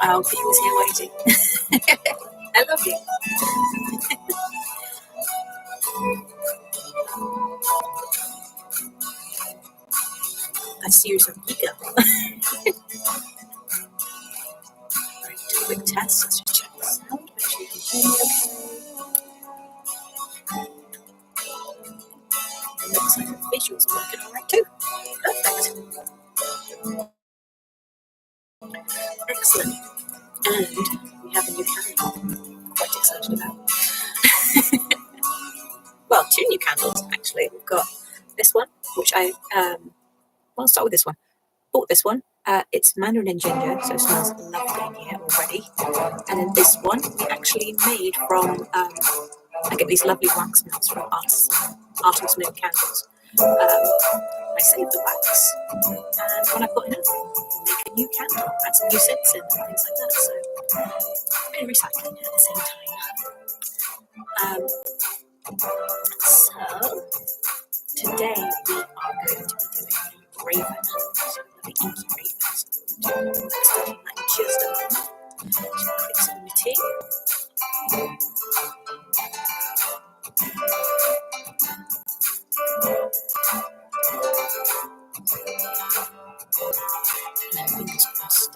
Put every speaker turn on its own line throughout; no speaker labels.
He was here waiting. I love you. I see you're so eager. Right, do a quick test. Let's just check the sound. Make sure you can hear me okay. It looks like the visuals are working alright too. Perfect. Excellent. And we have a new candle. I'm quite excited about. Well, 2 new candles actually. We've got this one, which I'll start with this one. Bought this one. It's mandarin and ginger, so it smells lovely in here already. And then this one we actually made from. I get these lovely wax melts from Art Nook candles. I save the wax, and when I've got enough, I'll make a new candle, add some new scents in and things like that. So, really recycling at the same time. So, today we are going to be doing Raven, so the Inky Raven. So, starting like just a moment. Just click some my tea. And fingers crossed,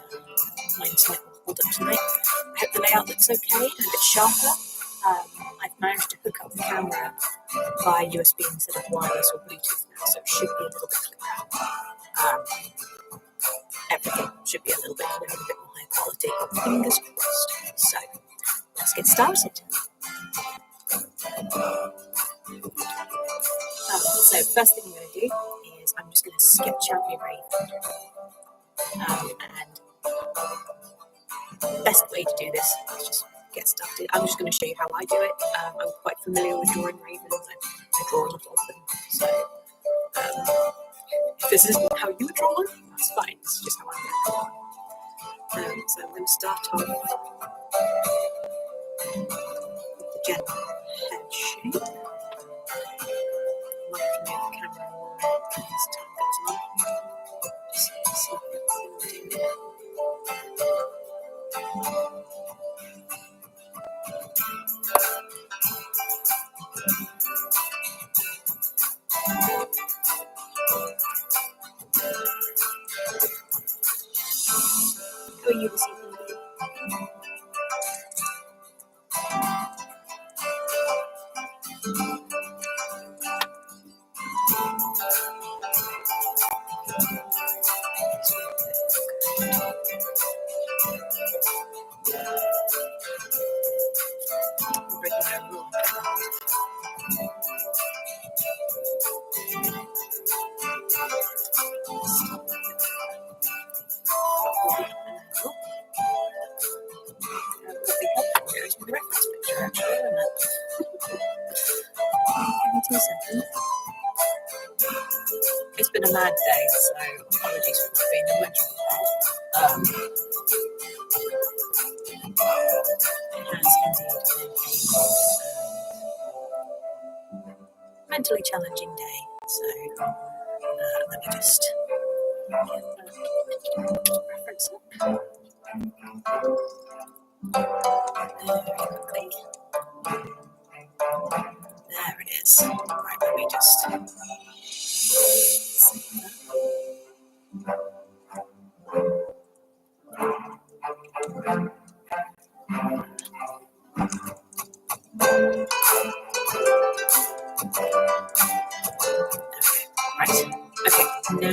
my internet will hold up tonight. I hope the layout looks okay and a bit sharper. I've managed to hook up the camera via USB instead of wireless or Bluetooth now, so it should be a little bit clearer. Everything should be a little bit clearer, a bit more high quality. Fingers crossed. So, let's get started. So, first thing I'm going to do is I'm just going to sketch out my Raven. And the best way to do this is just get started. I'm just going to show you how I do it. I'm quite familiar with drawing ravens. I draw a lot of them. So if this isn't how you draw them, that's fine. It's just how I do it. So I'm going to start off with the general head shape. I'm not going to move the camera as time goes on. Just see what I'm doing. How are you this evening? It's been a mad day, so apologies for not being in much it has indeed been a mentally challenging day, so let me just reference it very quickly. There it is. Right, let me just save that. Right. Okay.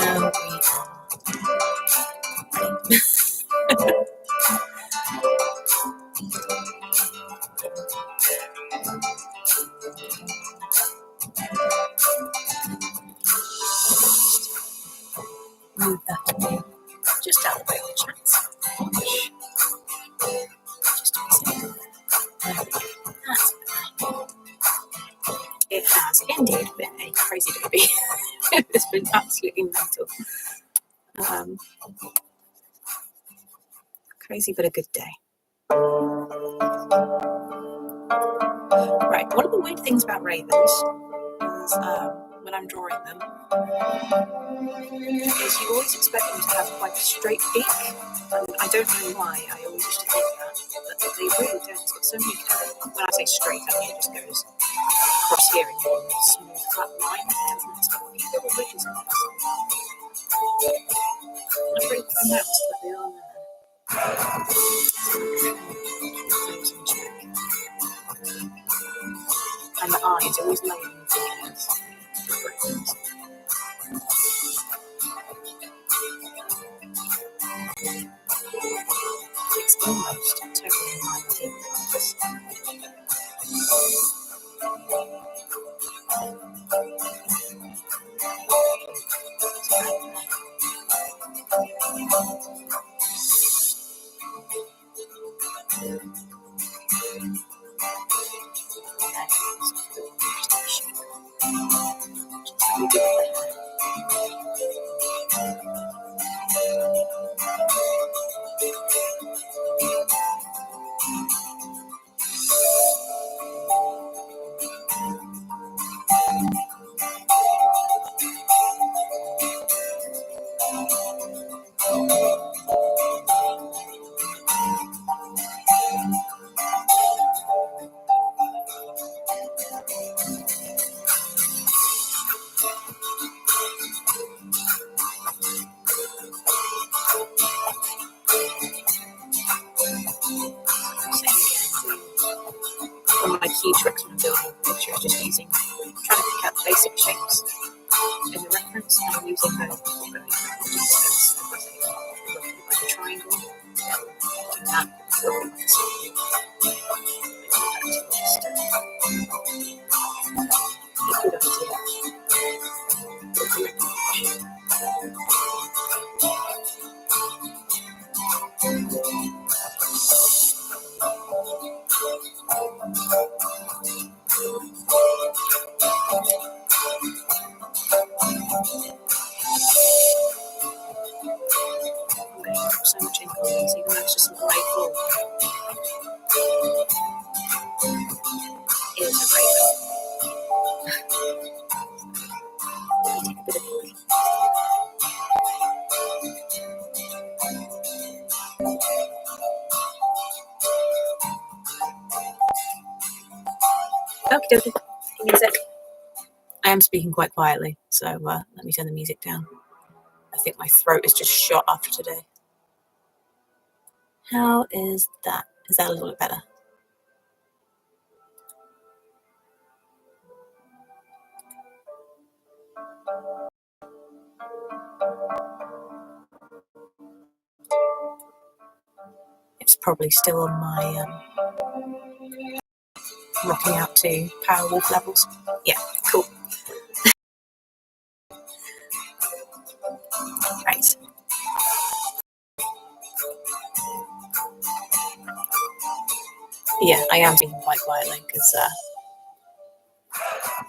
Now we move that just out of the way of the chance. Just to be safe. There we go. That's better. It has indeed been a crazy day. It's been absolutely mental. Crazy but a good day. Right, one of the weird things about ravens is when I'm drawing them is you always expect them to have quite a straight beak. And I don't know why, I always used to think that, but they really don't. It's got so many when I say straight, I mean it just goes across here in one smooth flat line. It's got a few little ridges in it. I'm pretty pronounced that they are there. And the eyes always laying in the fingers. It's almost totally in line with this. One of my key tricks when I'm building a picture is just trying to pick out the basic shapes in the reference, and I'm using those before going into the details. Like a triangle, do that, roughly like a circle. So much ink on these, even though it's just a grey floor. Here's a raven. Take a bit of ink. Okie dokie. Give me a sec. I am speaking quite quietly, so let me turn the music down. I think my throat is just shot after today. How is that? Is that a little bit better? It's probably still on my rocking out to Power Wolf levels. Yeah, cool. Right. Yeah, I am speaking quite quietly because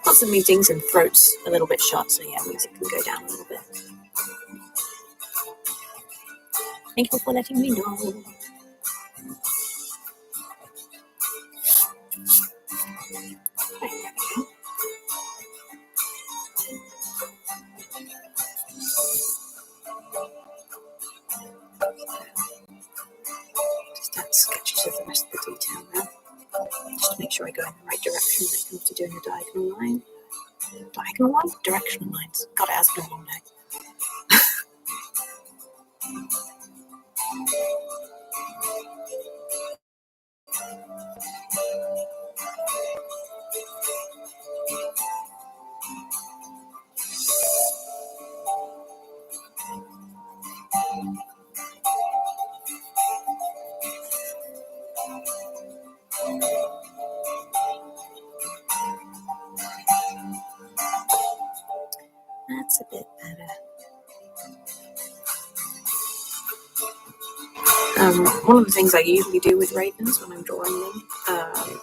lots of meetings and throat's a little bit shot, so yeah, music can go down a little bit. Thank you for letting me know. Right, there we go. Just add sketches of the rest of the detail now, just to make sure I go in the right direction when it comes to doing a diagonal line. Diagonal line? Directional lines. God, it has been a long day. That's a bit better. One of the things I usually do with ravens when I'm drawing them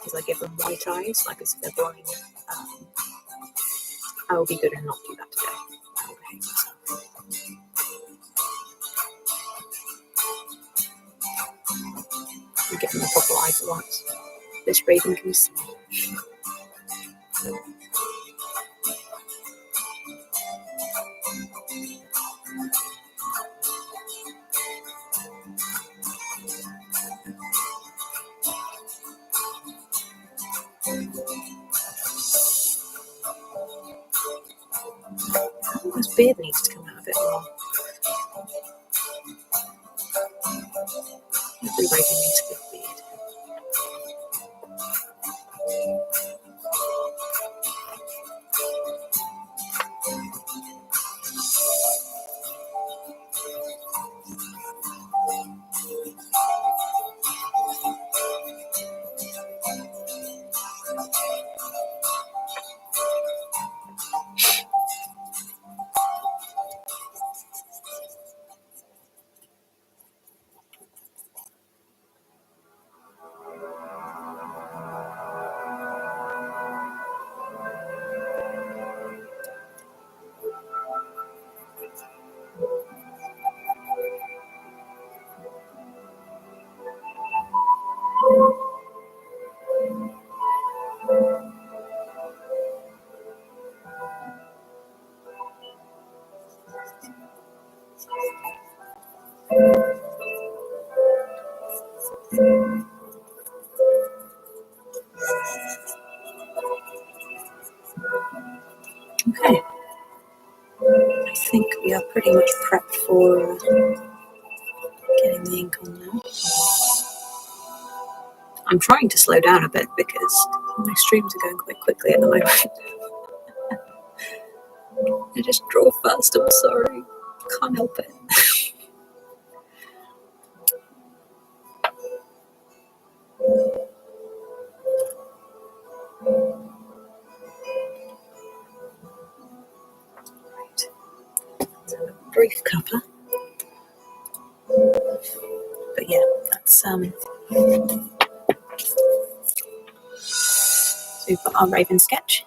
is I give them white eyes, like as if they're blind. I will be good and not do that today. I will behave myself. And give them a proper eye for once. This raven can see. This beard needs to come out a bit more. Everybody needs a good beard. Okay, I think we are pretty much prepped for getting the ink on now. I'm trying to slow down a bit because my streams are going quite quickly at the moment. I just draw fast, I'm sorry. Can't help it. Right. So a brief cuppa. But yeah, that's so we've got our raven sketch,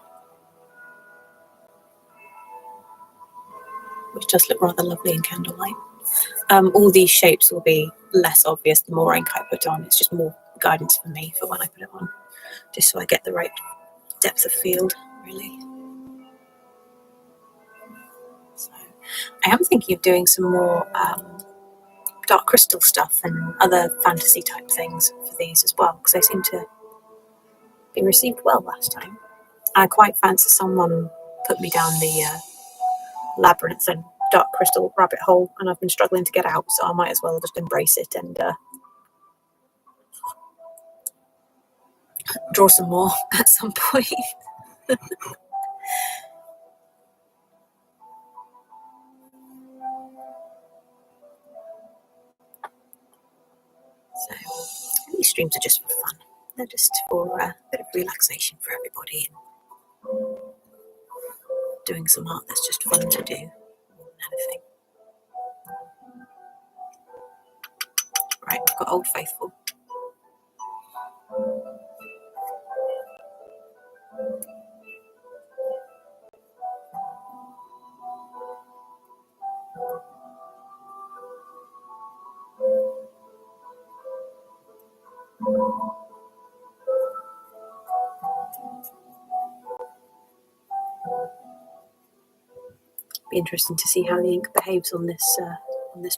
which does look rather lovely in Candlelight. All these shapes will be less obvious the more ink I put on. It's just more guidance for me for when I put it on, just so I get the right depth of field, really. So I am thinking of doing some more dark crystal stuff and other fantasy type things for these as well, because they seem to be received well last time. I quite fancy someone put me down the labyrinth and dark crystal rabbit hole, and I've been struggling to get out, so I might as well just embrace it and draw some more at some point. So these streams are just for fun. They're just for a bit of relaxation for everybody, and doing some art that's just fun to do more than anything. Right, we've got Old Faithful. Be interesting to see how the ink behaves on this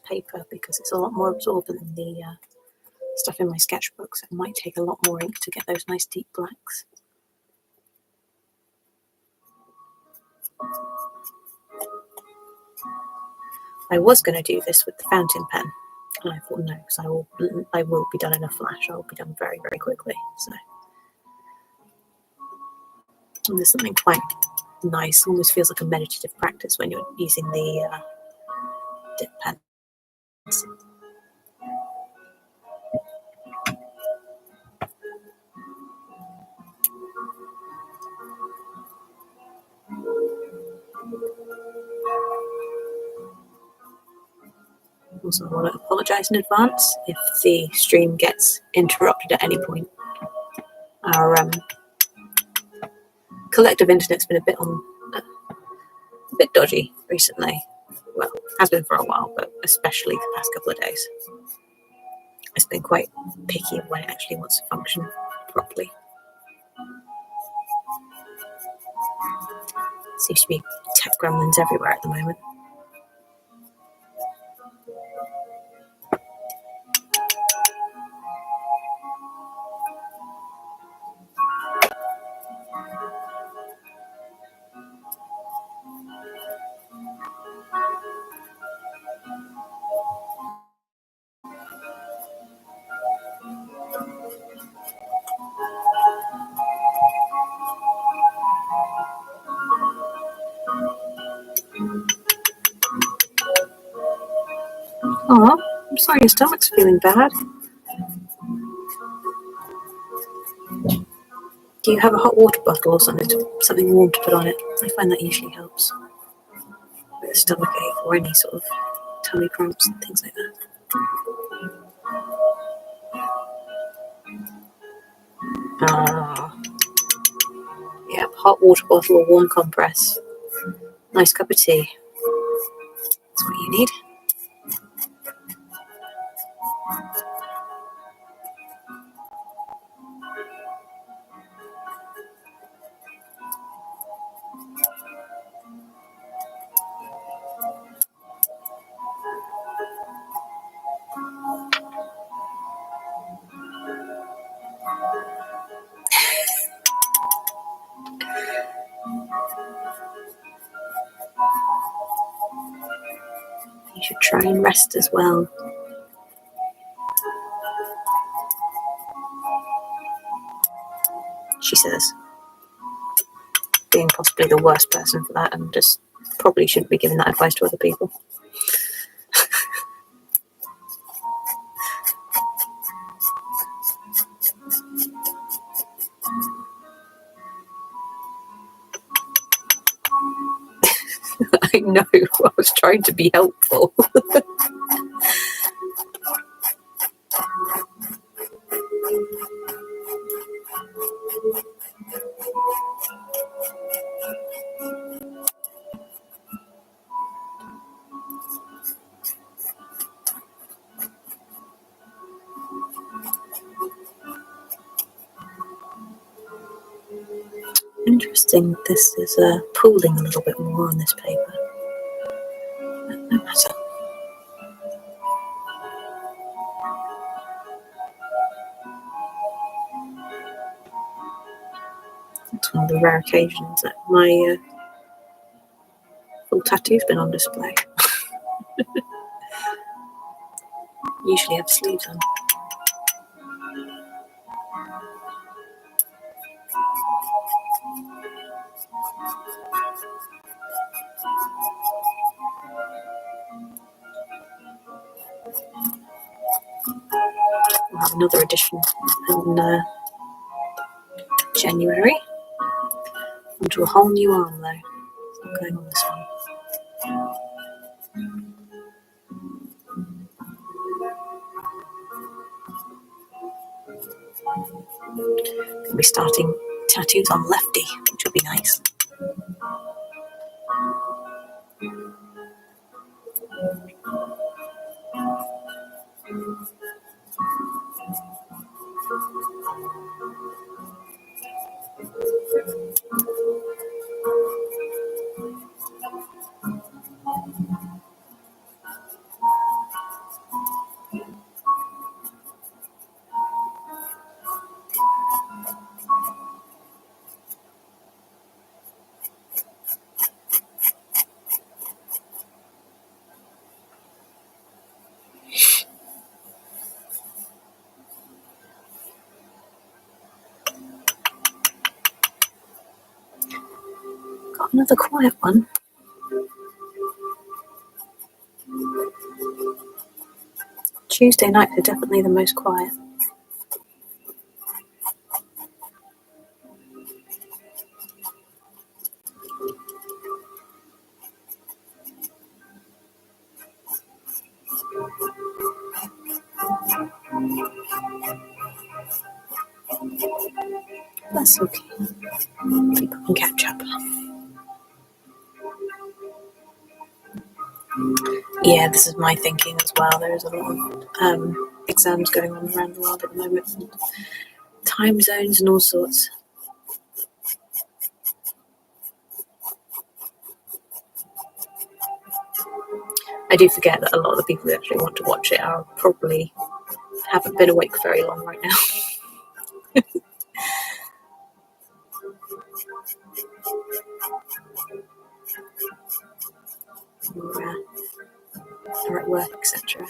paper, because it's a lot more absorbent than the stuff in my sketchbook, so it might take a lot more ink to get those nice deep blacks. I was going to do this with the fountain pen, and I thought no, because I will be done in a flash. I will be done very, very quickly. So, and there's something quite nice, almost feels like a meditative practice when you're using the dip pen. Also, I want to apologise in advance if the stream gets interrupted at any point. Our collective internet's been a bit dodgy recently. Well, has been for a while, but especially the past couple of days. It's been quite picky when it actually wants to function properly. Seems to be tech gremlins everywhere at the moment. Oh, I'm sorry your stomach's feeling bad. Do you have a hot water bottle or something warm to put on it? I find that usually helps with a stomach ache or any sort of tummy cramps and things like that. Ah, yeah, hot water bottle or warm compress. Nice cup of tea. That's what you need. You should try and rest as well. She says, being possibly the worst person for that and just probably shouldn't be giving that advice to other people. I know, I was trying to be helpful. Interesting, this is pooling a little bit more on this paper. No matter. It's one of the rare occasions that my full tattoo's been on display. Usually have sleeves on. We'll have another edition in January. Onto a whole new arm though. It's not going on this one. We'll be starting tattoos on lefty, which will be nice. Got another quiet one. Tuesday nights are definitely the most quiet. That's okay. People can catch up. Yeah, this is my thinking as well. There's a lot of exams going on around the world at the moment. And time zones and all sorts. I do forget that a lot of the people who actually want to watch it are probably haven't been awake very long right now. Or at work, etc.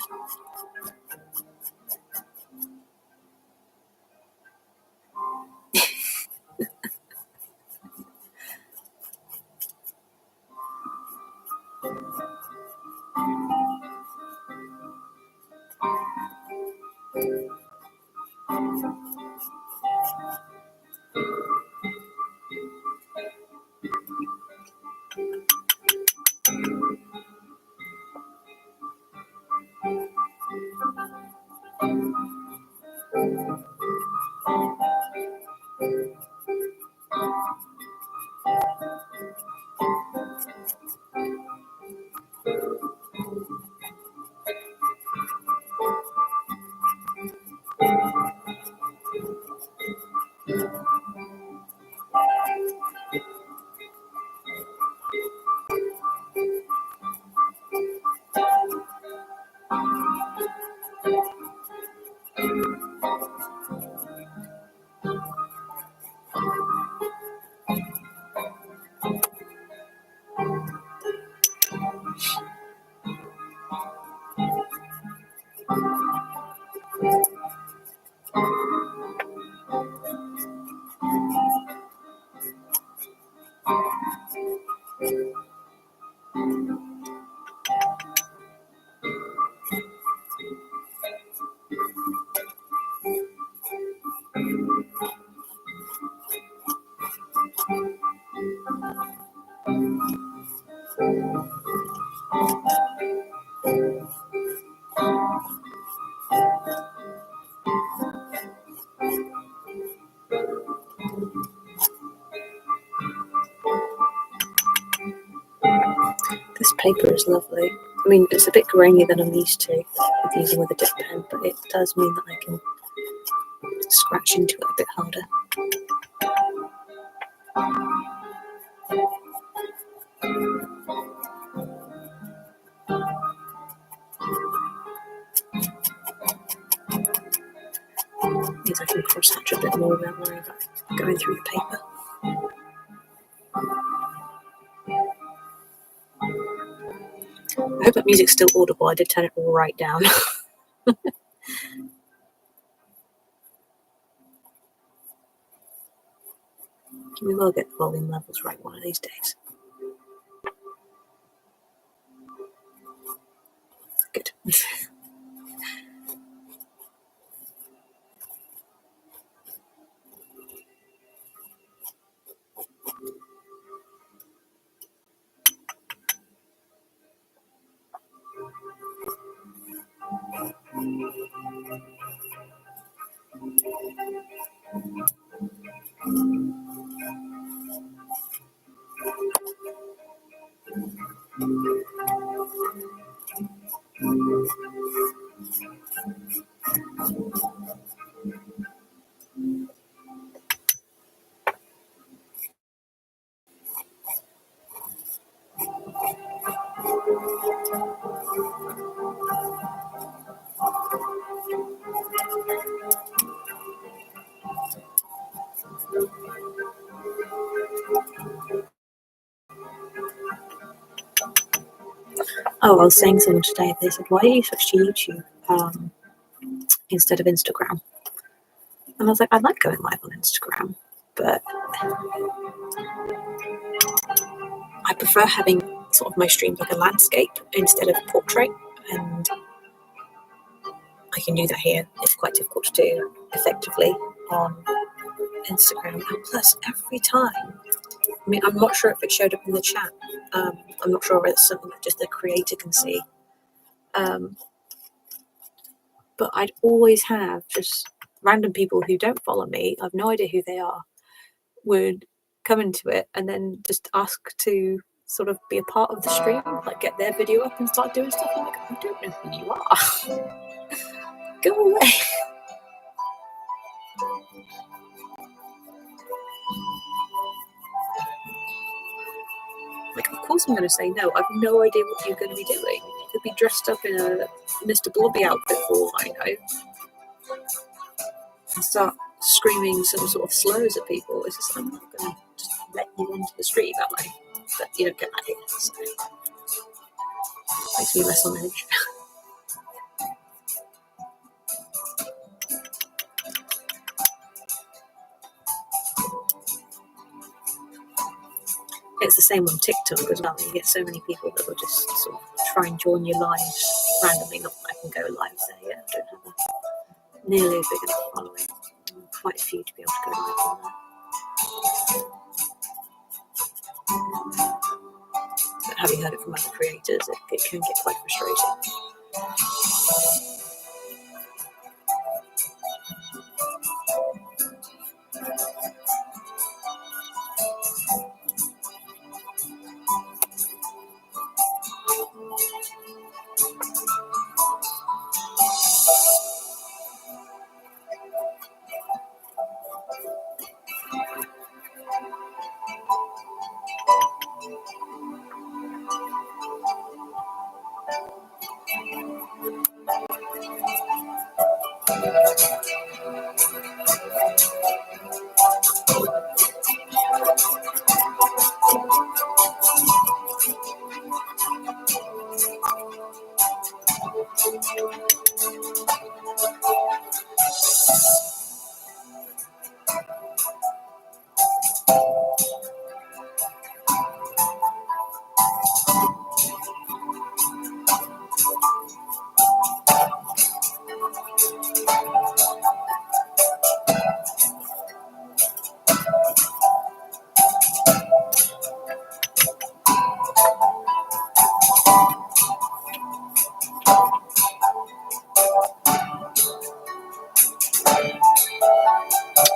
This paper is lovely. I mean, it's a bit grainier than I'm used to with using with a dip pen, but it does mean that I can scratch into it a bit harder. Means I can cross-hatch a bit more without worrying about going through the paper. I hope that music's still audible. I did turn it right down. We will get the volume levels right one of these days. Good. Oh, I was saying to someone today, they said, why do you switch to YouTube instead of Instagram? And I was like, I like going live on Instagram, but I prefer having sort of my streams like a landscape instead of a portrait, and I can do that here. It's quite difficult to do effectively on Instagram. And plus, every time, I mean, I'm not sure if it showed up in the chat. I'm not sure whether it's something that just the creator can see. But I'd always have just random people who don't follow me, I've no idea who they are, would come into it and then just ask to sort of be a part of the stream, like get their video up and start doing stuff. I'm like, I don't know who you are. Go away. Like, of course I'm going to say no. I've no idea what you're going to be doing. Could be dressed up in a Mr. Blobby outfit for all I know, and start screaming some sort of slurs at people. It's just, I'm not going to just let you onto the street that way. But you don't get that here, so it makes me less on edge. It's the same on TikTok as well. You get so many people that will just sort of try and join your lives randomly. Not that I can go live there yet. I don't have nearly a big enough following. Quite a few to be able to go live on there. But having heard it from other creators, it can get quite frustrating.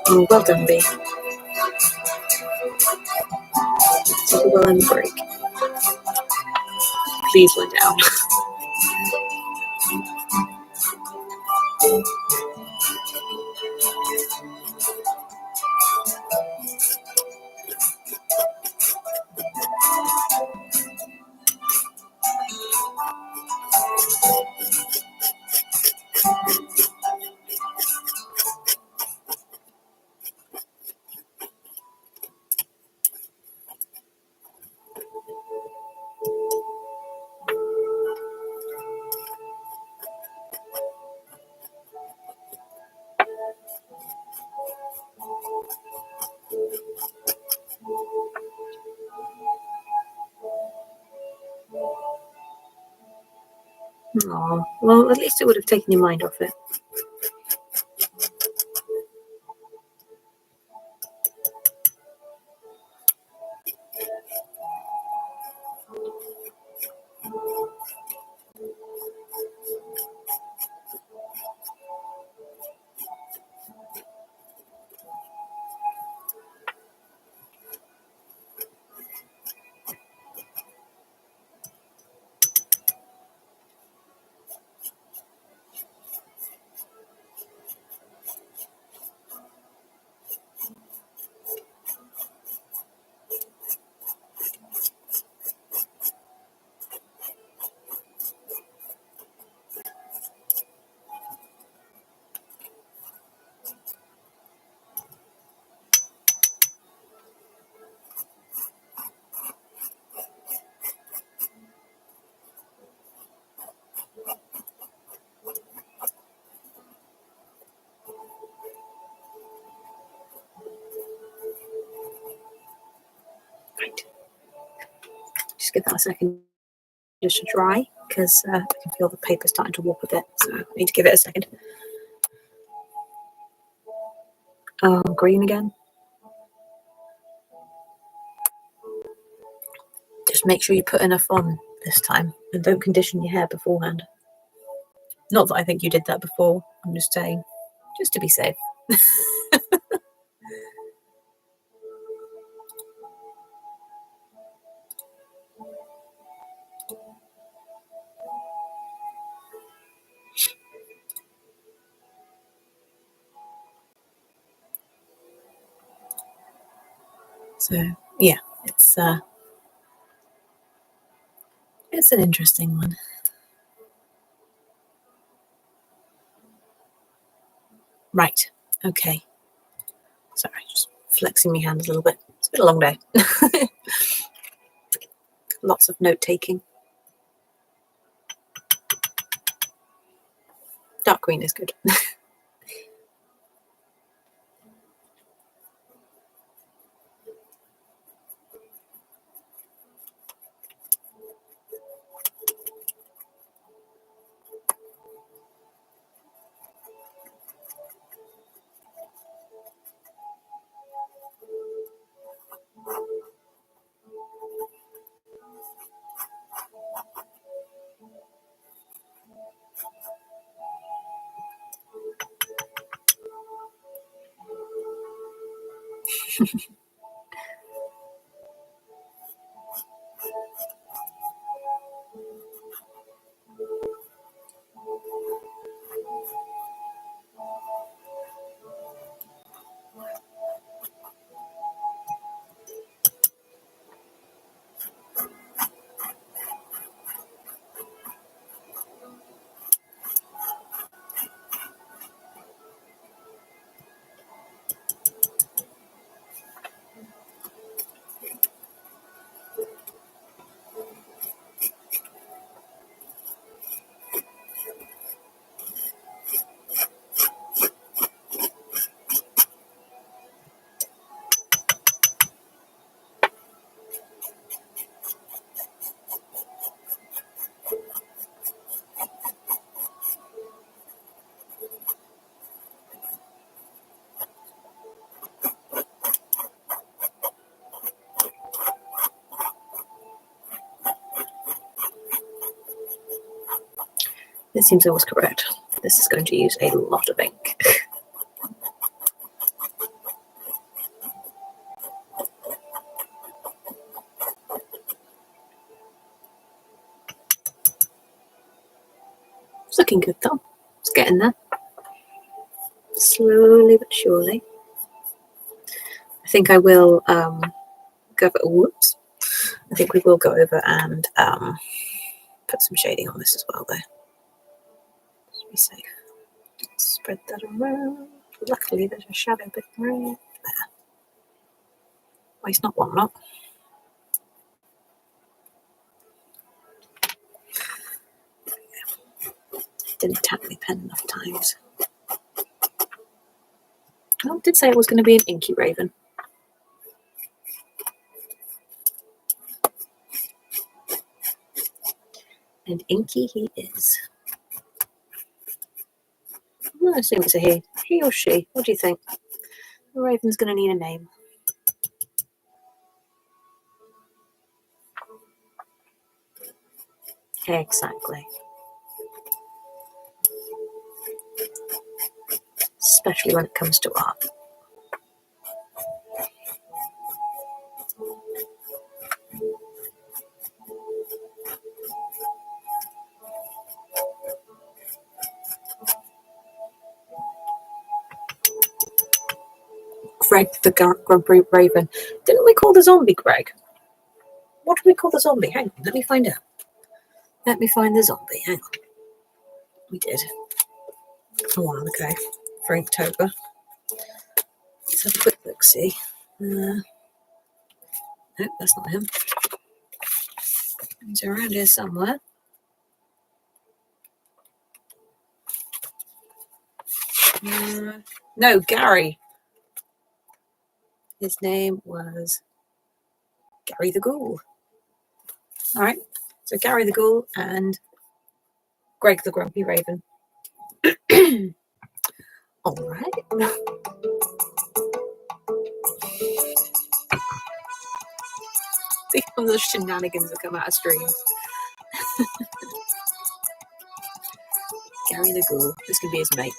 Oh, well done, B. Take a well-earned break. Please lie down. Oh, well, at least it would have taken your mind off it. Right. Just give that a second just to dry, because I can feel the paper starting to warp a bit, so I need to give it a second. Oh, green again. Just make sure you put enough on this time, and don't condition your hair beforehand. Not that I think you did that before, I'm just saying, just to be safe. So yeah, it's an interesting one. Right, okay. Sorry, just flexing my hand a little bit. It's been a long day. Lots of note taking. Dark green is good. This seems almost correct. This is going to use a lot of ink. It's looking good though. It's getting there. Slowly but surely. I think I will go over, whoops. I think we will go over and put some shading on this as well though. Just be safe. Spread that around. Luckily there's a shadow bit right there. Well, it's not one, not. Didn't tap my pen enough times. Oh, I did say it was going to be an Inky Raven. And Inky he is. I assume it's a he. He or she? What do you think? The Raven's going to need a name. Exactly. Especially when it comes to art. Greg the Grumpy Raven. Didn't we call the zombie Greg? What did we call the zombie? Hang on, let me find out. Let me find the zombie. Hang on. We did. A while ago. For Inktober. Let's have a quick look, see. Nope, that's not him. He's around here somewhere. No, Gary. His name was Gary the Ghoul. Alright, so Gary the Ghoul and Greg the Grumpy Raven. Alright. Think of the shenanigans that come out of streams. Gary the Ghoul. This can be his mate.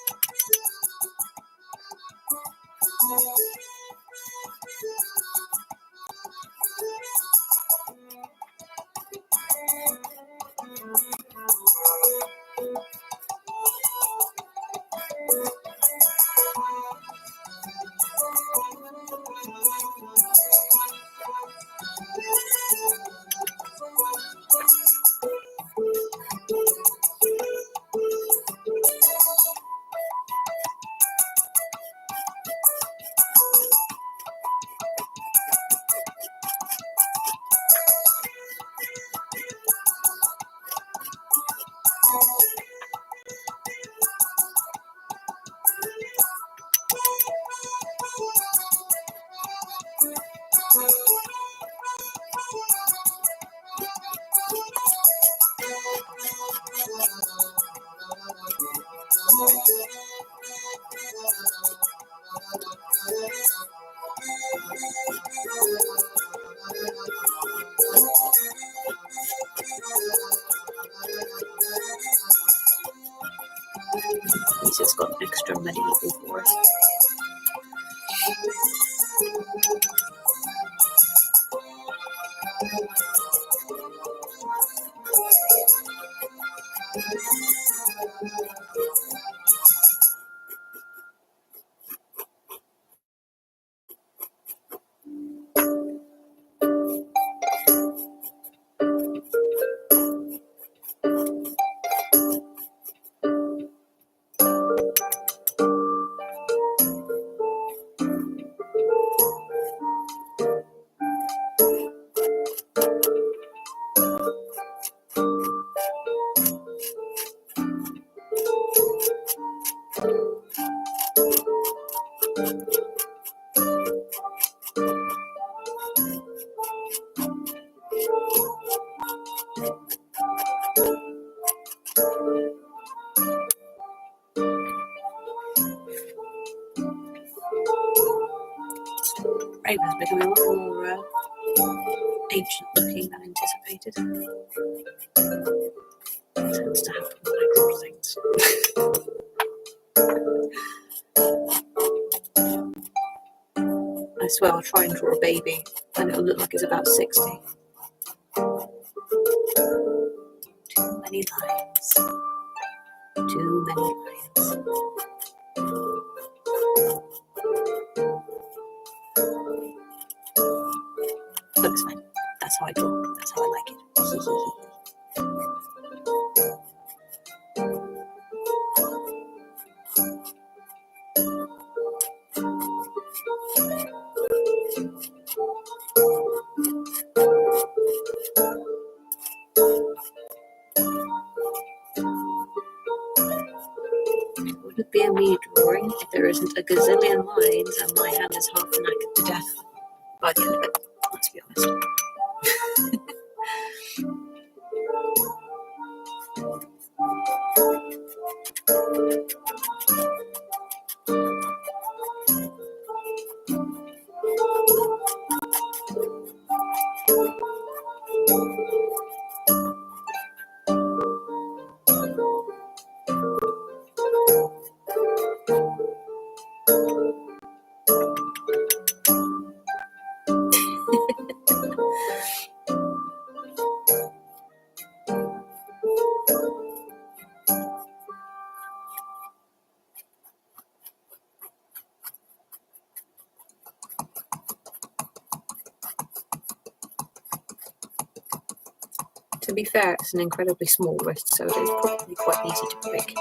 He's just got an extra medieval for us. Raven's becoming a lot more ancient looking than anticipated. Tends to happen when I draw things. I swear I'll try and draw a baby and it'll look like it's about 60. Too many lines. Too many lines. Looks fine. That's how I draw. That's how I like it. It wouldn't be a me drawing if there isn't a gazillion lines and my hand is half knackered to death by the end of it. Let's be honest. To be fair, it's an incredibly small wrist, so it's probably quite easy to break.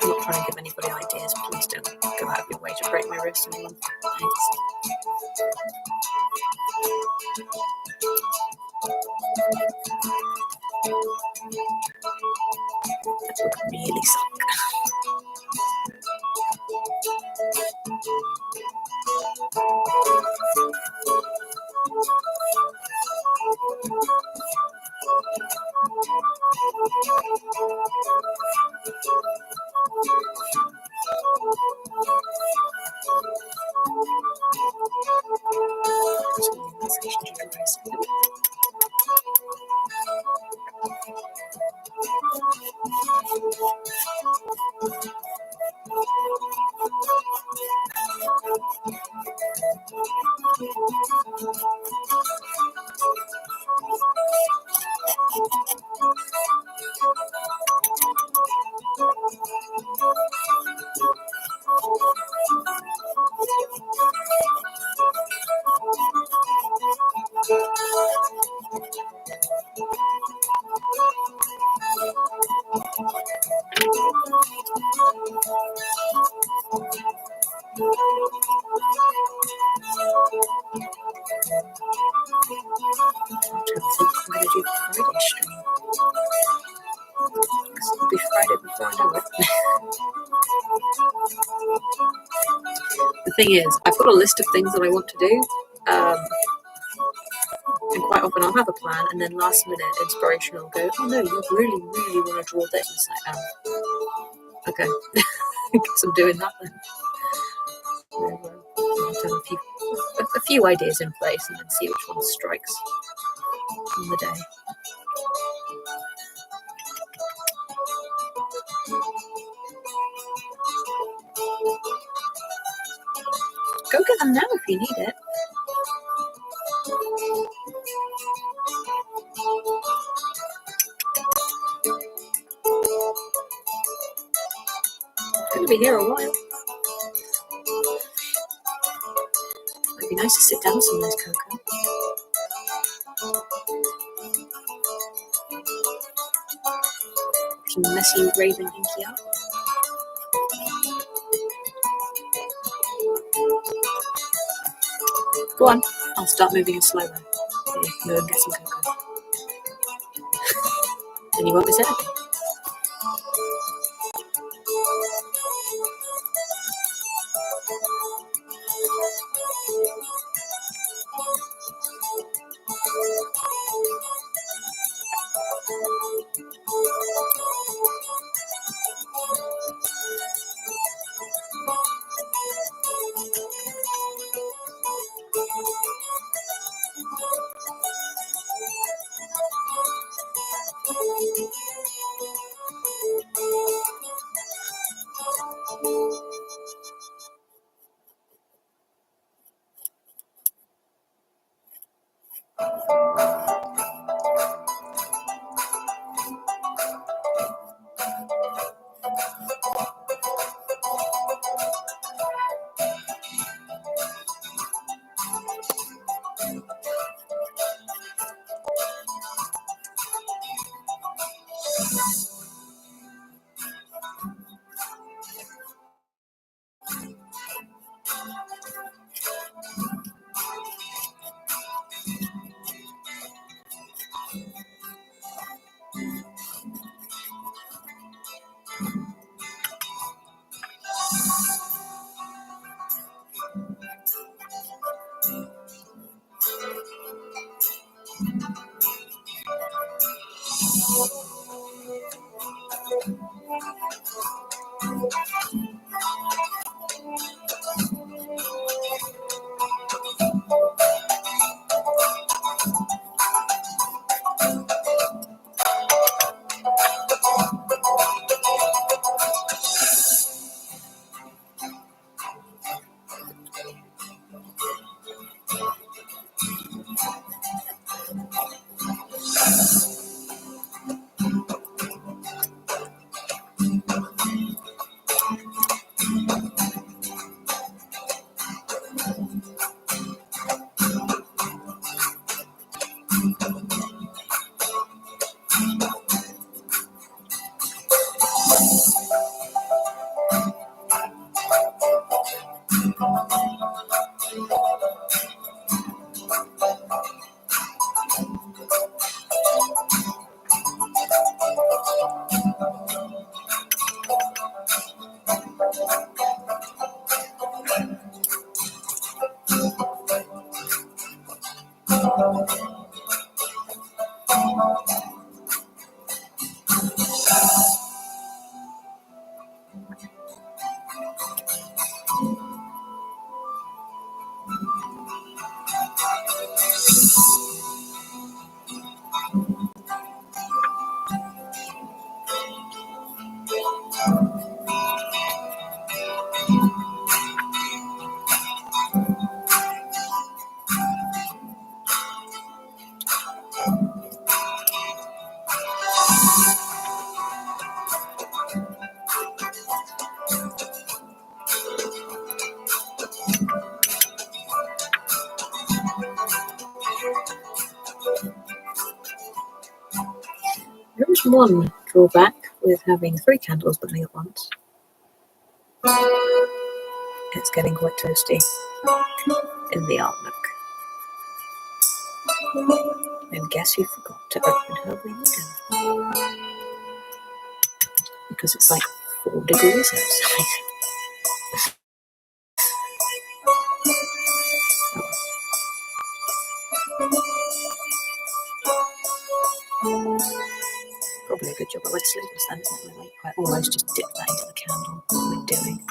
I'm not trying to give anybody ideas, please don't go out of your way to break my wrist, anyone. Thanks. That would really suck. I'm going to do Friday stream. be Friday before I know it. The thing is, I've got a list of things that I want to do, and quite often I'll have a plan, and then last minute inspiration will go, oh no, you really, really want to draw this. And it's like, okay, I guess I'm doing that then. So, I'll have a few ideas in place and then see which one strikes on the day. Go get them now if you need it. It's going to be here a while. It'd be nice to sit down with some of this cocoa. Some messy raven Inky art. Go on, I'll start moving it slower. Go and get some cocoa. Then you won't miss anything. There is one drawback with having 3 candles burning at once. It's getting quite toasty in the Art Nook. And guess who forgot to open her window? because it's like 4 degrees outside. Probably a good job I went sleepless then, isn't it? I almost just dipped that into the candle. What am I doing?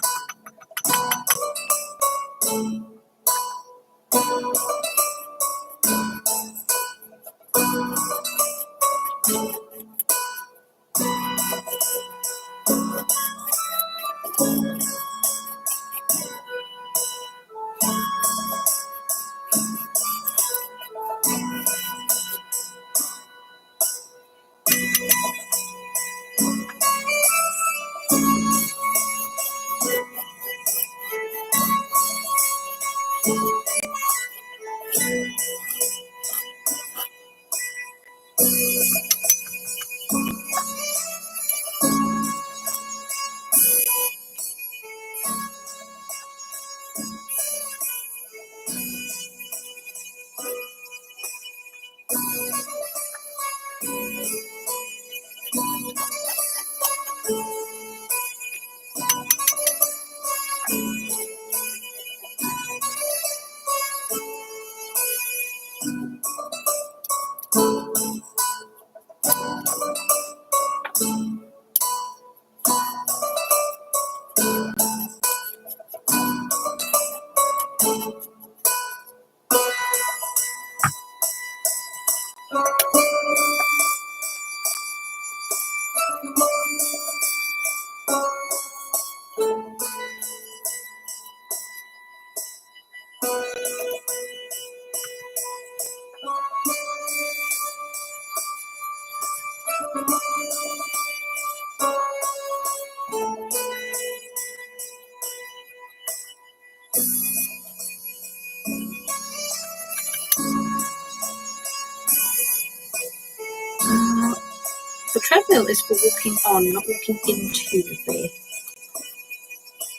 The treadmill is for walking on, not walking into the...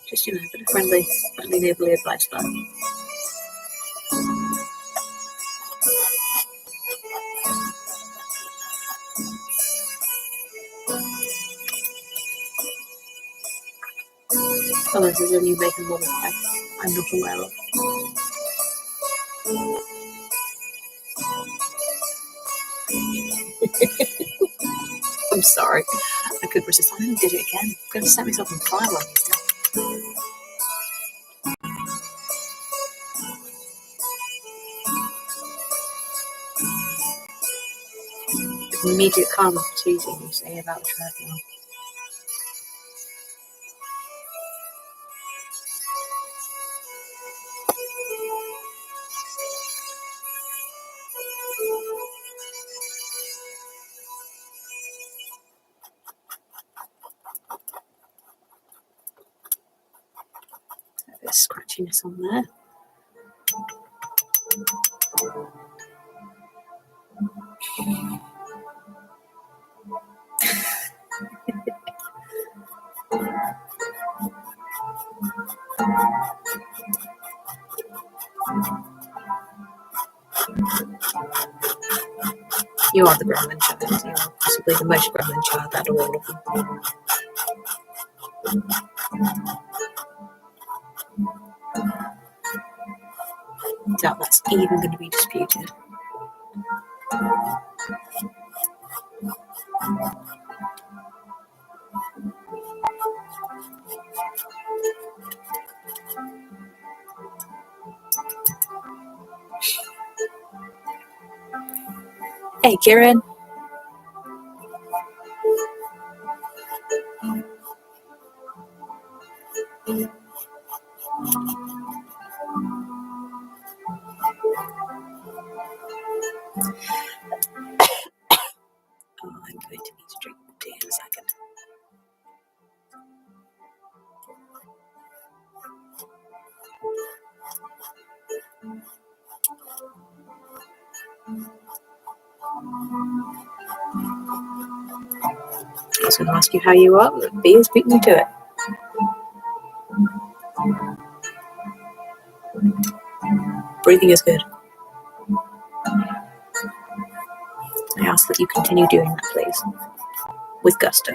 Just, a bit of friendly neighbourly advice there. Unless there's a new make and model I'm not aware of. I'm sorry. I could resist. I did it again. I'm going to set myself on fire one of these days. Immediate karma for teasing, you say, about the treadmill. A bit of scratchiness on there. You are the gremlin child. You are possibly the most gremlin child out of all of them. Doubt that's even going to be disputed. Hey, Kieran. Oh, I'm going to need to drink tea in a second. I was going to ask you how you are, but B has beat me to it. Breathing is good. I ask that you continue doing that, please. With gusto.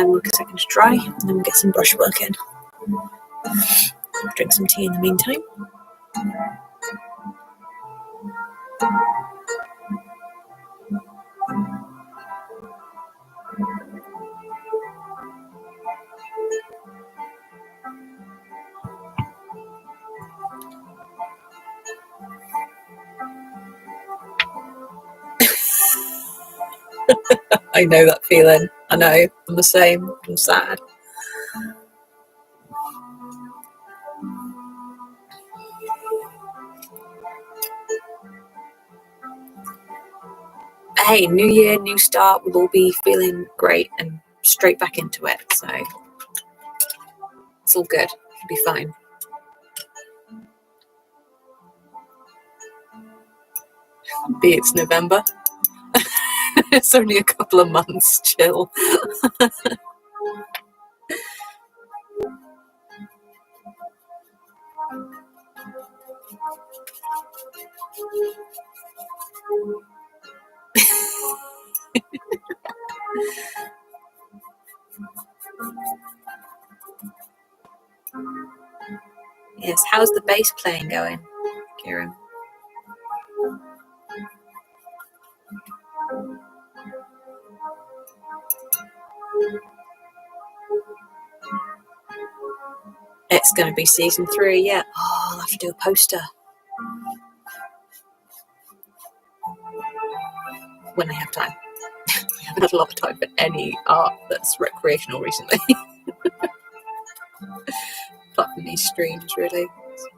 time work a second to dry, and then we'll get some brushwork in. Drink some tea in the meantime. I know that feeling. I know. I'm the same. I'm sad. Hey, new year, new start. We'll all be feeling great and straight back into it. So it's all good. It'll be fine. Be it's November. It's only a couple of months. Chill. Yes. How's the bass playing going, Kieran? It's going to be season 3, yeah. Oh, I'll have to do a poster when I have time. I haven't had a lot of time for any art that's recreational recently. Apart from these streams, really.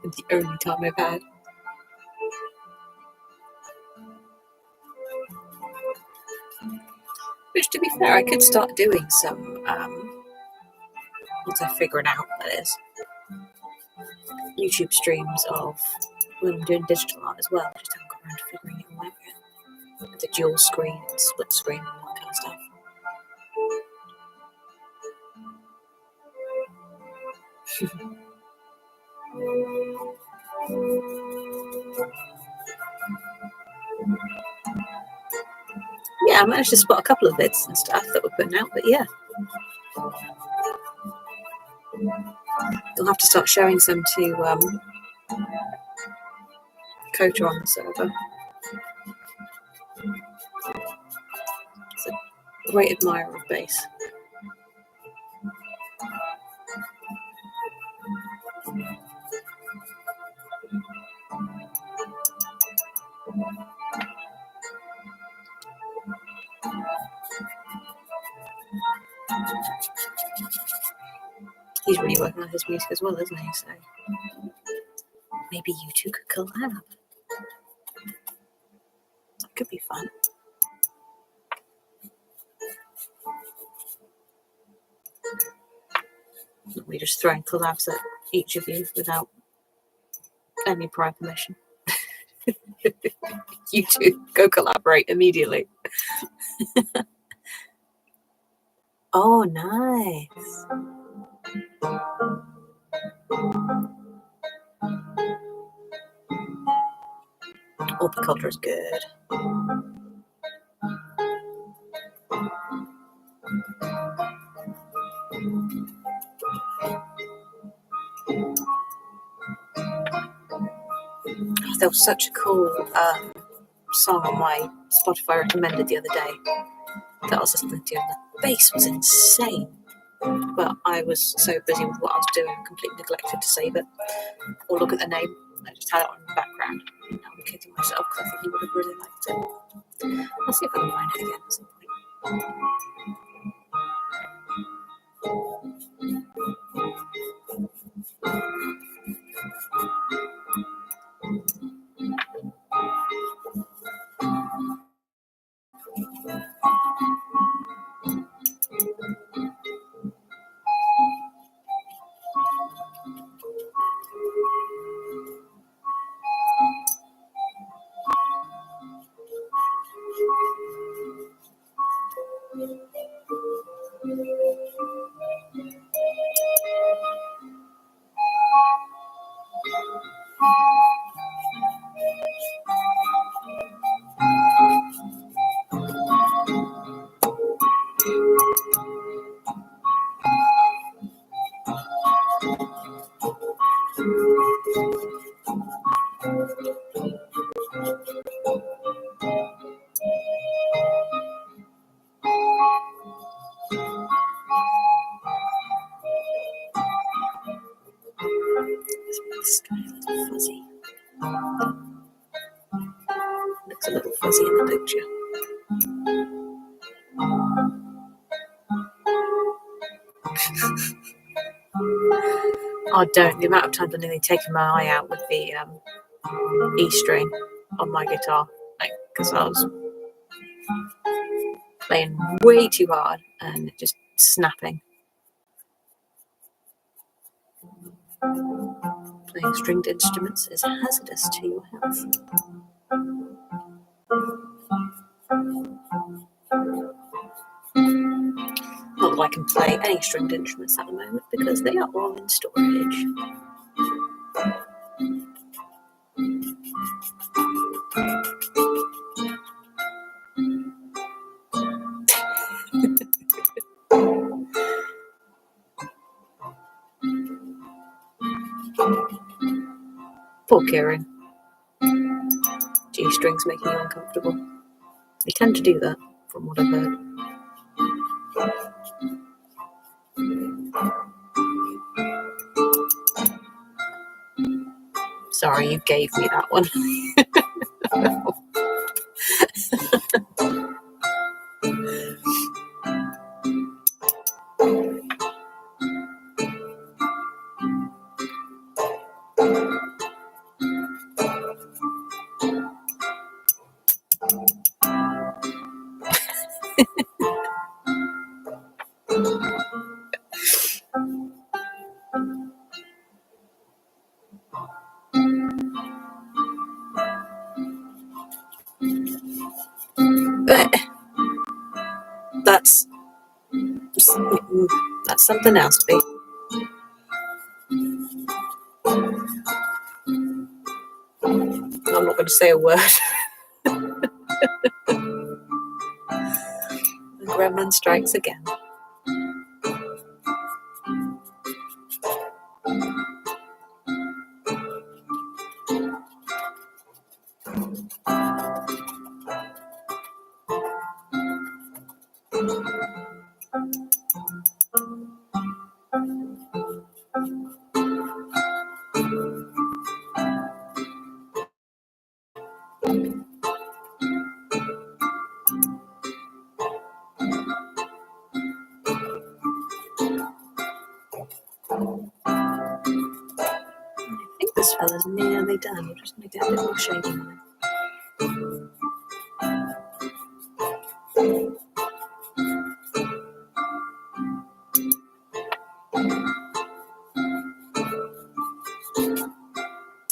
It's the only time I've had. Which, to be fair, I could start doing some, once I figure it out, that is, YouTube streams of when I'm doing digital art as well. I just haven't got around to figuring it all out yet. With the dual screen and split screen and all that kind of stuff. Yeah, I managed to spot a couple of vids and stuff that we're putting out, but yeah. You'll have to start showing some to Kota on the server. He's a great admirer of bass. He's really working on his music as well, isn't he? So maybe you two could collab. That could be fun. We're just throwing collabs at each of you without any prior permission. You two go collaborate immediately. Oh, nice. Horticulture is good. There was such a cool song on my Spotify recommended the other day that I was listening to, and the bass was insane. But I was so busy with what I was doing, completely neglected to save it or look at the name. I just had it on in the background. And now I'm kicking myself because I think you would have really liked it. I'll see if I can find it again at some point. just a little fuzzy. Looks a little fuzzy in the picture. Oh, don't. The amount of times I've nearly taken my eye out with the E string on my guitar, because I was playing way too hard and just snapping. Playing stringed instruments is hazardous to your health. Not that I can play any stringed instruments at the moment because they are all in storage. Poor Kieran. G strings making you uncomfortable. They tend to do that, from what I've heard. Sorry, you gave me that one. That's something else, babe. I'm not going to say a word. The gremlin strikes again. I think this fella's nearly done. We're just going to get a bit more shading on it.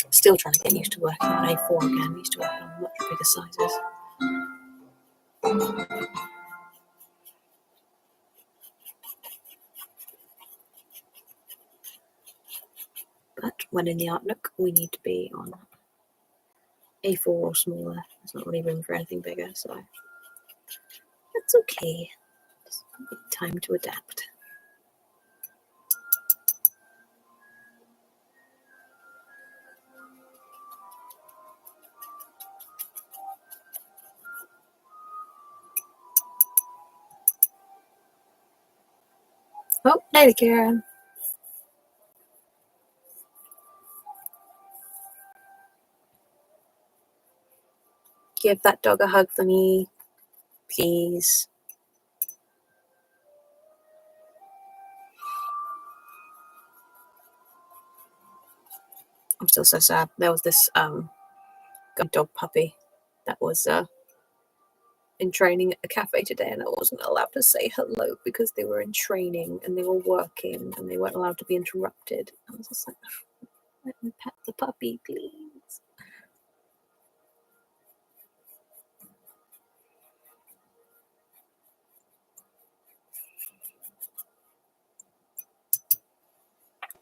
Still trying to get used to working on A4 again. I'm used to working on much bigger sizes. But when in the Art Nook, we need to be on A4 or smaller. There's not really room for anything bigger, so that's okay. Just need time to adapt. Oh, later, Karen. Give that dog a hug for me, please. I'm still so sad. There was this dog puppy that was in training at the cafe today, and I wasn't allowed to say hello because they were in training and they were working and they weren't allowed to be interrupted. I was just like, let me pet the puppy, please.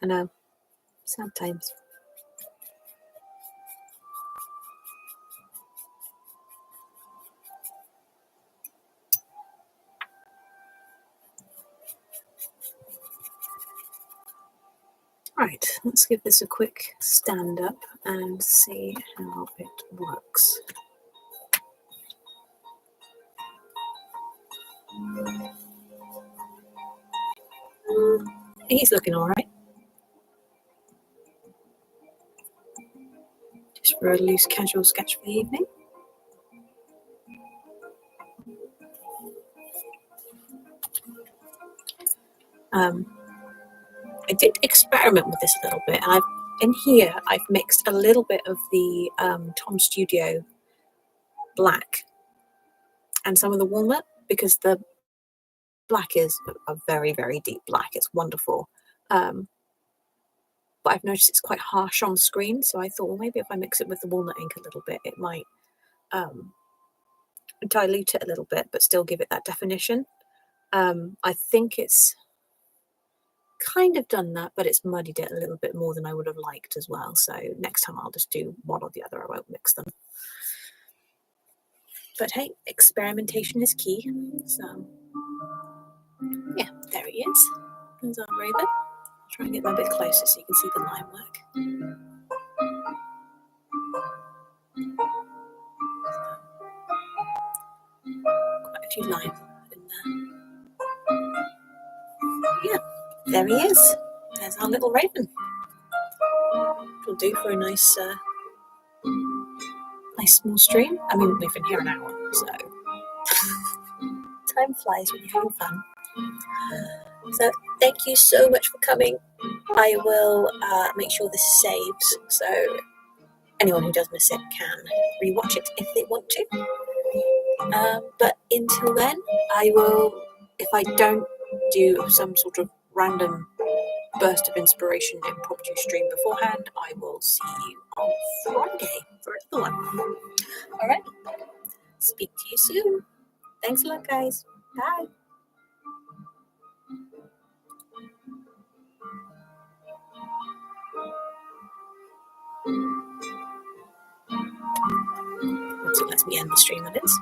I know, sad times. Right, let's give this a quick stand up and see how it works. He's looking all right. for a loose casual sketch for the evening. I did experiment with this a little bit. In here I've mixed a little bit of the Tom Studio black and some of the walnut, because the black is a very, very deep black. It's wonderful. But I've noticed it's quite harsh on screen, so I thought, well, maybe if I mix it with the walnut ink a little bit, it might dilute it a little bit, but still give it that definition. I think it's kind of done that, but it's muddied it a little bit more than I would have liked as well. So next time I'll just do one or the other. I won't mix them. But hey, experimentation is key. So yeah, there he is. There's our raven. I'll try and get them a bit closer so you can see the line work. Quite a few lines in there. Yeah, there he is. There's our little raven. It'll do for a nice small stream. I mean, we've been here an hour, so time flies when you're having fun. So thank you so much for coming. I will make sure this saves, so anyone who does miss it can rewatch it if they want to. But until then, I will, if I don't do some sort of random burst of inspiration impromptu stream beforehand, I will see you on Friday for another one. Alright, speak to you soon. Thanks a lot, guys. Bye. Once it lets me end the stream, that is.